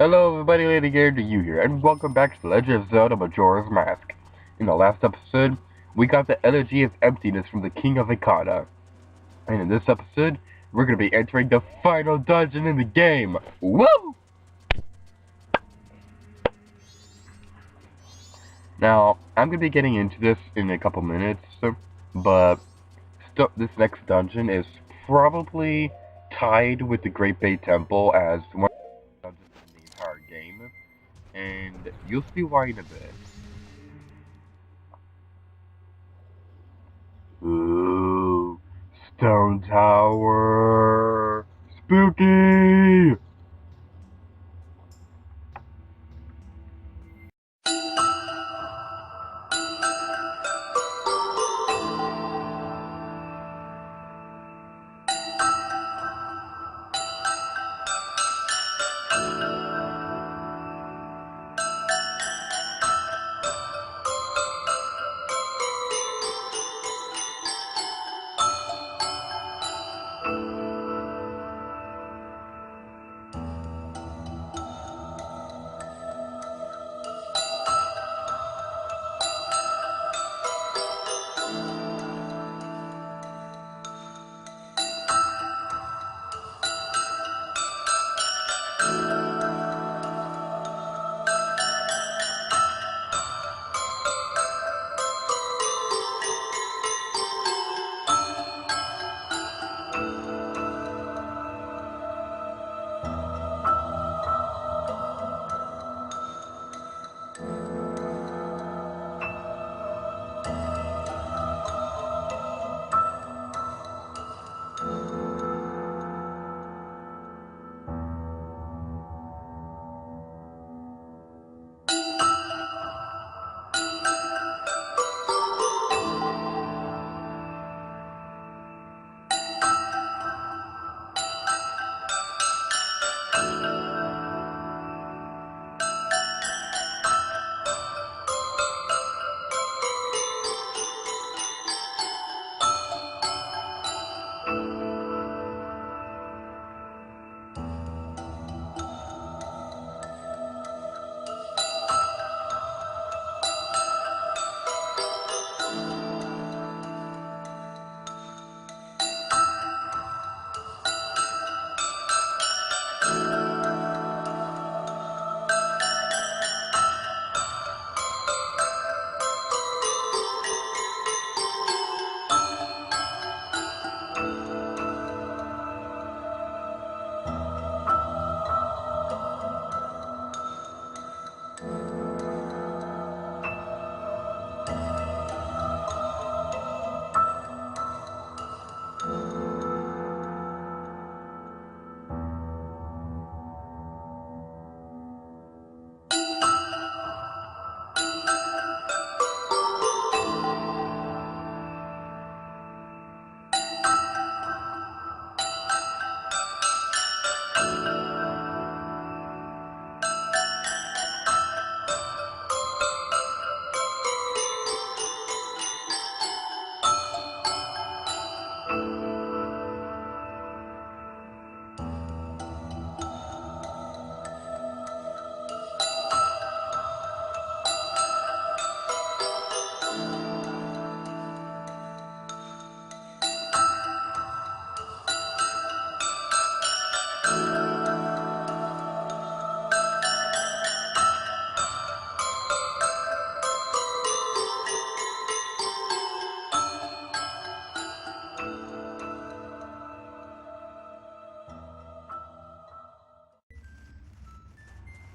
Hello everybody, Lady Gator to you here, and welcome back to The Legend of Zelda Majora's Mask. In the last episode, we got the Elegy of Emptiness from the King of Ikana. And in this episode, we're going to be entering the final dungeon in the game! Woo! Now, I'm going to be getting into this in a couple minutes, but this next dungeon is probably tied with the Great Bay Temple as one of the dungeons in the entire game. And you'll see why in a bit. Ooh, Stone Tower! Spooky!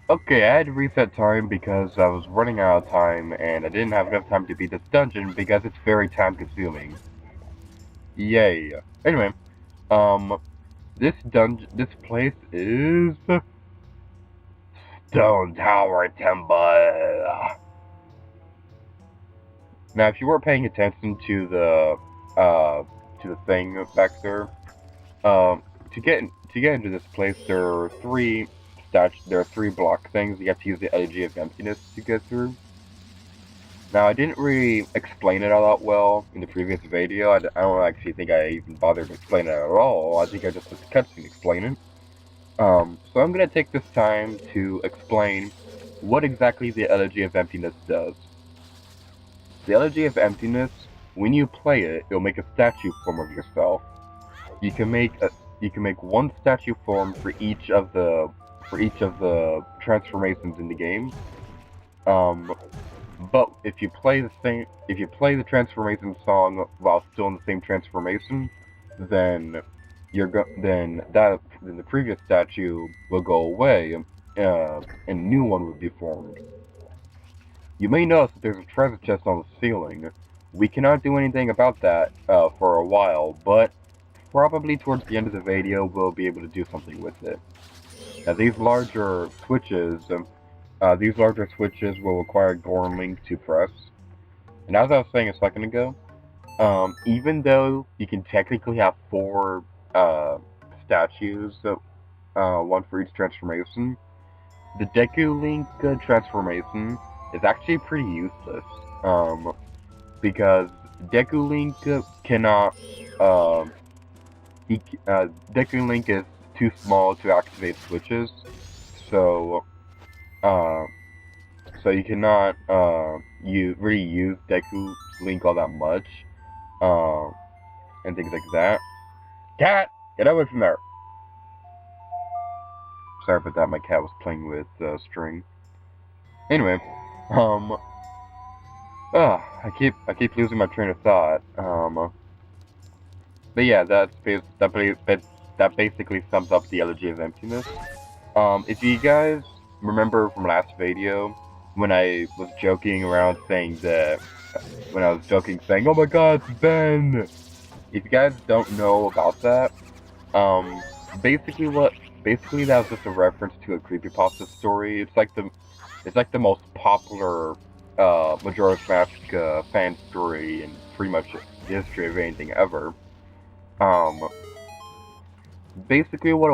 Okay, I had to reset time because I was running out of time and I didn't have enough time to beat this dungeon because it's very time consuming. Yay. Anyway, this place is Stone Tower Temple. Now, if you weren't paying attention to the thing back there, to get into this place, there are three block things. You have to use the Elegy of Emptiness to get through. Now, I didn't really explain it all that well in the previous video. I don't actually think I even bothered to explain it at all. I think I just let the cutscene explain it. So I'm gonna take this time to explain what exactly the Elegy of Emptiness does. The Elegy of Emptiness, when you play it, it'll make a statue form of yourself. You can make one statue form for each of the transformations in the game. But if you play the transformation song while still in the same transformation, then then the previous statue will go away, and a new one will be formed. You may notice that there's a treasure chest on the ceiling. We cannot do anything about that for a while, but probably towards the end of the video we'll be able to do something with it. Now these larger switches will require Gorn Link to press. And as I was saying a second ago, even though you can technically have 4 statues, one for each transformation, the Deku Link transformation is actually pretty useless. Because Deku Link cannot, Deku Link is too small to activate switches, so you cannot really use Deku Link all that much, and things like that. Cat, get away from there! Sorry about that. My cat was playing with string. Anyway, I keep losing my train of thought. But yeah, that basically sums up the Elegy of Emptiness. If you guys remember from last video, when I was joking around saying that, saying, "Oh my God, it's Ben!" If you guys don't know about that, basically that was just a reference to a creepypasta story. It's like the most popular Majora's Mask fan story in pretty much the history of anything ever. Basically what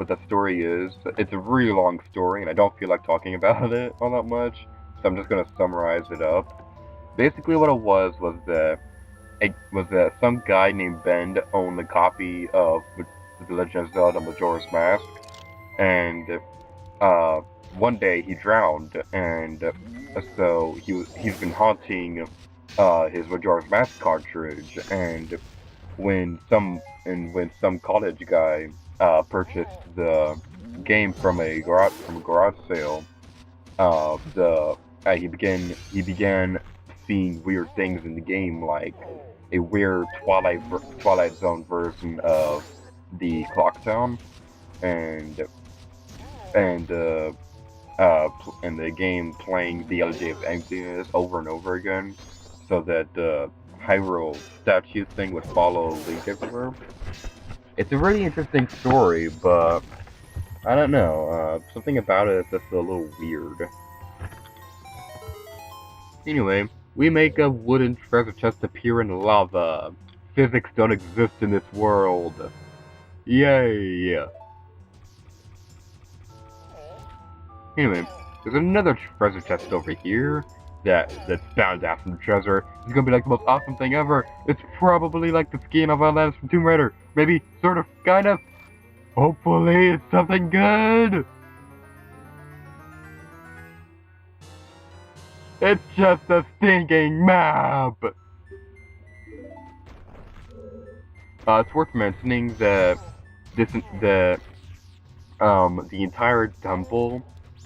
the story is, it's a really long story, and I don't feel like talking about it all that much, so I'm just gonna summarize it up. Basically what it was that some guy named Ben owned a copy of The Legend of Zelda Majora's Mask, and one day he drowned, and so he's been haunting his Majora's Mask cartridge, and when some college guy purchased the game from a garage sale, he began seeing weird things in the game, like a weird Twilight Zone version of the Clock Town, and the game playing the Elegy of Emptiness over and over again, so that the Hyrule statue thing would follow Link everywhere. It's a really interesting story, but I don't know, something about it is just a little weird. Anyway, we make a wooden treasure chest appear in lava. Physics don't exist in this world. Yay! Anyway, there's another treasure chest over here that's bound to have some treasure. It's gonna be like the most awesome thing ever. It's probably like the skin of Atlantis from Tomb Raider. Maybe, sort of, kind of. Hopefully it's something good. It's just a stinking map! It's worth mentioning that the entire temple,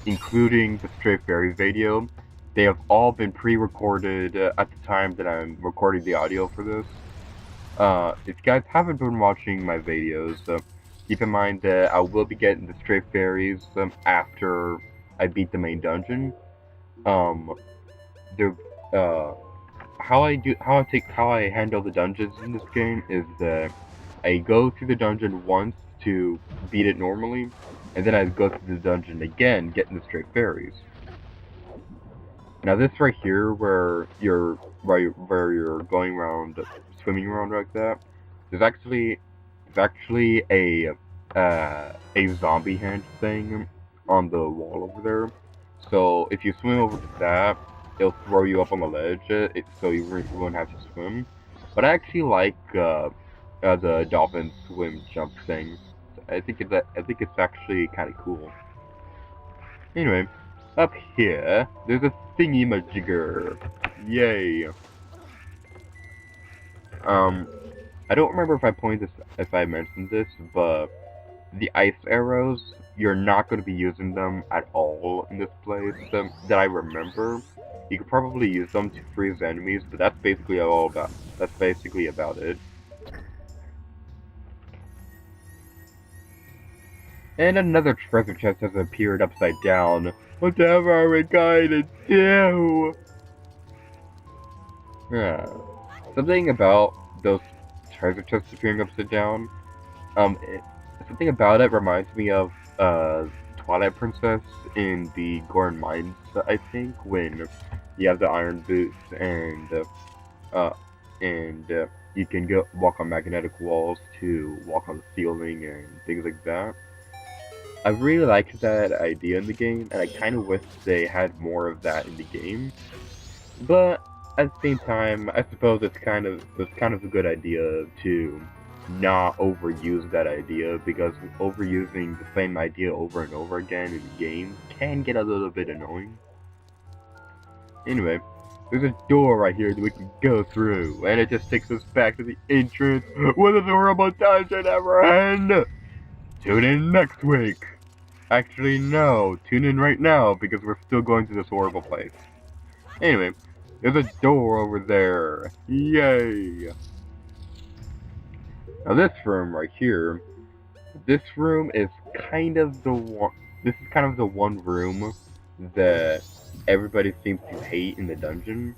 including the Stray Fairies video, they have all been pre-recorded at the time that I'm recording the audio for this. If you guys haven't been watching my videos, keep in mind that I will be getting the Stray Fairies after I beat the main dungeon. How I handle the dungeons in this game is that I go through the dungeon once to beat it normally, and then I go through the dungeon again, getting the Stray Fairies. Now this right here, where you're going around, swimming around like that, there's actually a zombie hand thing on the wall over there. So if you swim over to that, it'll throw you up on the ledge, so you won't have to swim. But I actually like the dolphin swim jump thing. I think it's actually kind of cool. Anyway, up here, there's a thingy-majigger. Yay. I don't remember if I mentioned this, but the ice arrows, you're not going to be using them at all in this place, that I remember. You could probably use them to freeze enemies, but that's basically about it. And another treasure chest has appeared upside down. Whatever are we going to do? Something about those treasure chests appearing upside down, something about it reminds me of Twilight Princess in the Goron Mines, I think, when you have the iron boots and you can walk on magnetic walls to walk on the ceiling and things like that. I really liked that idea in the game, and I kind of wish they had more of that in the game. But at the same time, I suppose it's kind of a good idea to not overuse that idea, because overusing the same idea over and over again in the game can get a little bit annoying. Anyway, there's a door right here that we can go through, and it just takes us back to the entrance. Will this horrible dungeon ever end? Tune in next week. Actually, no. Tune in right now, because we're still going to this horrible place. Anyway, there's a door over there. Yay! Now this room right here, this room is kind of the one. This is kind of the one room that everybody seems to hate in the dungeon.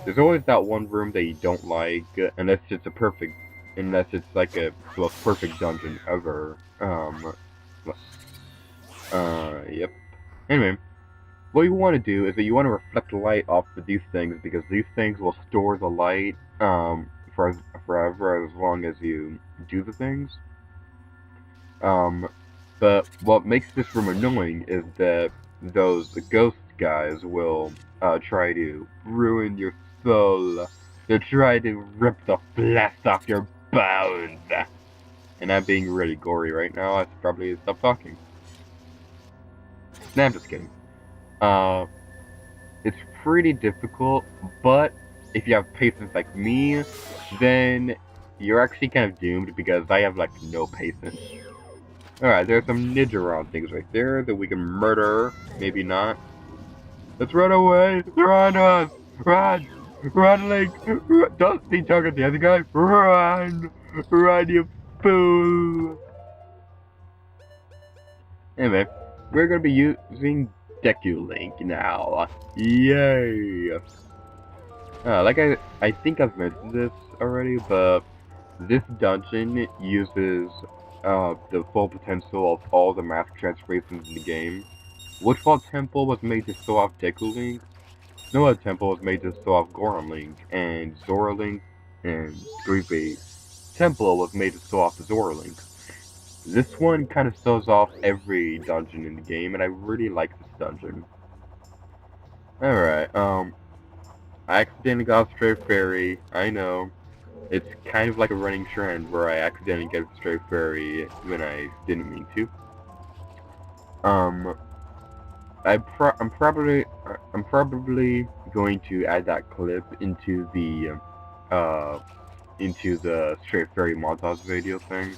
There's always that one room that you don't like, unless it's like the most perfect dungeon ever. Yep. Anyway, what you want to do is that you want to reflect light off of these things, because these things will store the light, forever, as long as you do the things. But what makes this room annoying is that the ghost guys will try to ruin your soul. They'll try to rip the flesh off your bones. And I'm being really gory right now. I should probably stop talking. Nah, I'm just kidding. It's pretty difficult, but if you have patience like me, then you're actually kind of doomed, because I have like no patience. Alright, there's some Nidoran things right there that we can murder. Maybe not. Let's run away! They're on us! Run! Run, Link! Don't be talking to the other guy! Run! Run, you fool! Anyway, we're gonna be using Deku Link now. Yay! Like I think I've mentioned this already, but this dungeon uses the full potential of all the mask transformations in the game. Witchfall Temple was made to show off Deku Link. Snowhead Temple was made to show off Goron Link, and Zora Link and Great Temple was made to show off Zora Link. This one kind of shows off every dungeon in the game, and I really like this dungeon. Alright, I accidentally got a Stray Fairy, I know. It's kind of like a running trend where I accidentally get a Stray Fairy when I didn't mean to. I'm probably going to add that clip into the Stray Fairy montage video thing.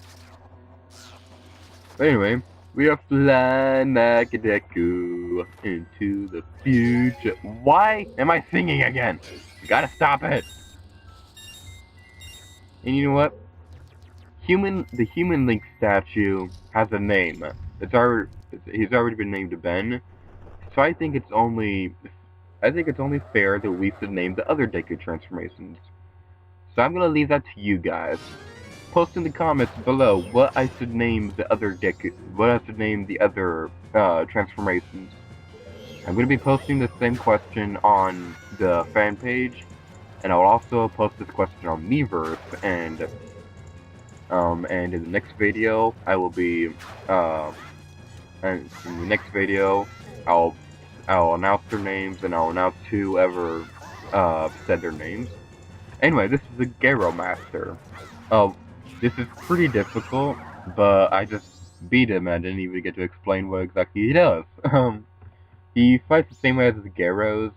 But anyway, we are flying Deku into the future. Why am I singing again? You gotta stop it. And you know what? The human Link statue has a name. He's already been named Ben. So I think it's only fair that we should name the other Deku transformations. So I'm gonna leave that to you guys. Post in the comments below what I should name the other transformations. I'm gonna be posting the same question on the fan page, and I'll also post this question on Miiverse, and in the next video I'll announce their names, and I'll announce whoever said their names. Anyway, this is the Garo Master. This is pretty difficult, but I just beat him. I didn't even get to explain what exactly he does. He fights the same way as the Gyros,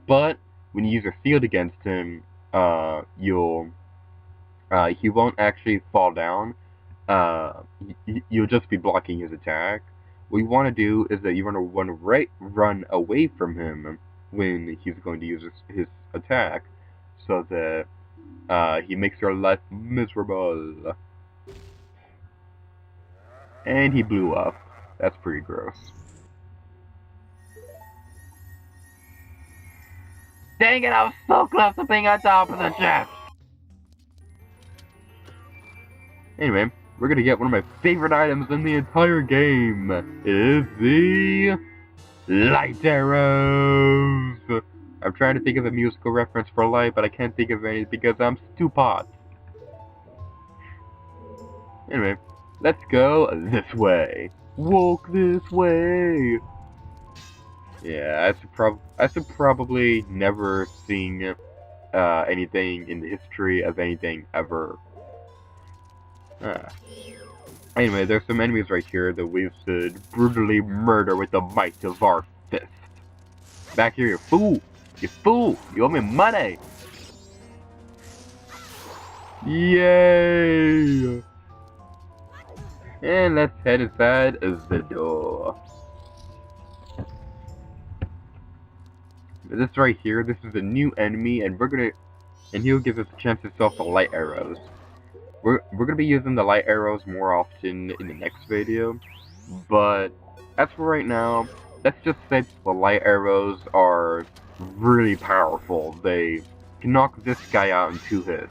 but when you use your shield against him, he won't actually fall down. You'll just be blocking his attack. What you want to do is that you want to run away from him when he's going to use his attack, so that he makes your life miserable. And he blew up. That's pretty gross. Dang it, I was so close to being on top of the ship! Anyway, we're gonna get one of my favorite items in the entire game. It is the light arrows! I'm trying to think of a musical reference for light, but I can't think of any because I'm stupid. Anyway, let's go this way. Walk this way! Yeah, I should probably never seen anything in the history of anything ever. Anyway, there's some enemies right here that we should brutally murder with the might of our fist. Back here, you fool! You fool! You owe me money! Yay! And let's head inside the door. This right here, this is a new enemy, and he'll give us a chance to sell the light arrows. We're gonna be using the light arrows more often in the next video, but as for right now, let's just say the light arrows are really powerful. They can knock this guy out in 2 hits.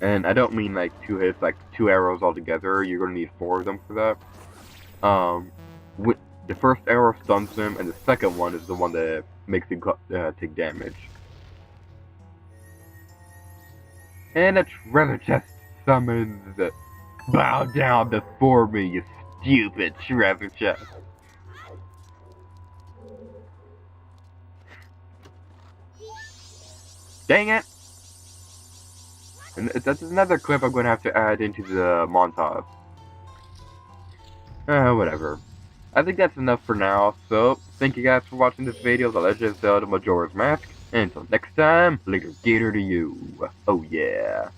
And I don't mean like 2 hits, like 2 arrows altogether. You're gonna need 4 of them for that. The first arrow stuns him, and the second one is the one that makes him take damage. And a treasure chest summons. Bow down before me, you stupid treasure chest. Dang it! And that's another clip I'm going to have to add into the montage. Whatever. I think that's enough for now, so thank you guys for watching this video of The Legend of Zelda Majora's Mask, and until next time, later gator to you. Oh yeah.